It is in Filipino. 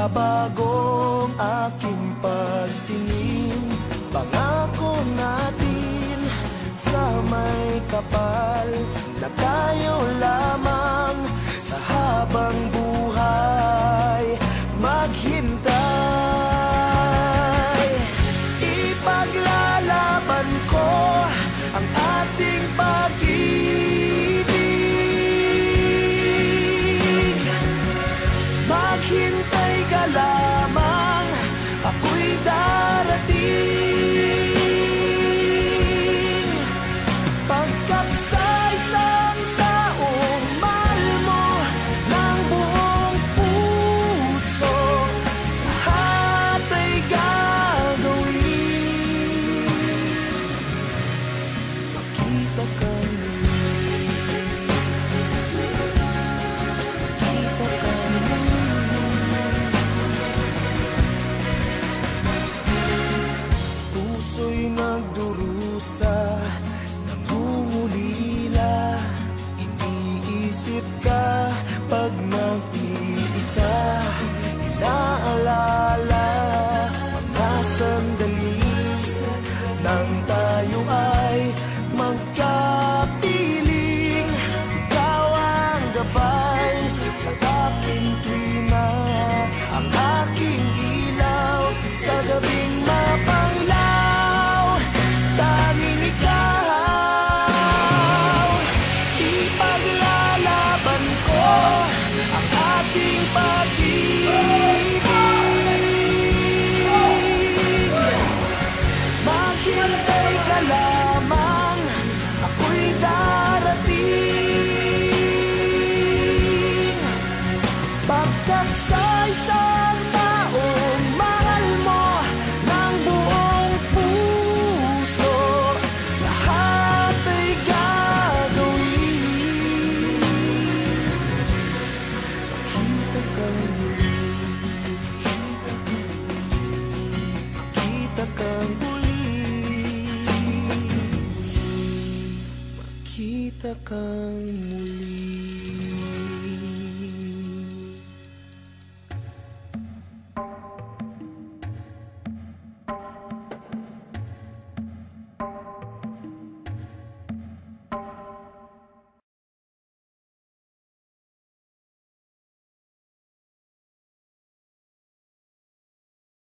Magbabago ang aking pagtingin. Pangako natin sa may kapal na tayo lamang sa habang buhay maghintay. Ipaglalaban ko ang ating pag-ibig. Maghintay ka lamang, ako'y darating. Pagkat sa isang taong mahal mo ng buong puso, lahat ay gagawin. Makita ka muli, makita ka muli. Puso'y nagdurusa, nangungulila. Iniisip ka pag nag-iisa. Inaalala mga sandali nang tayo ay magkapiling. Ikaw ang gabay sa aking tuwina, ang aking ilaw sa gabing mapanglaw. Tanging ikaw, ipaglalaban ko ang ating pag-ibig. Maghintay ka lamang, ako'y darating. Pagkat sa isang taong mahal mo ng buong puso, lahat ay gagawin. Makita ka muli, makita ka muli, makita ka muli.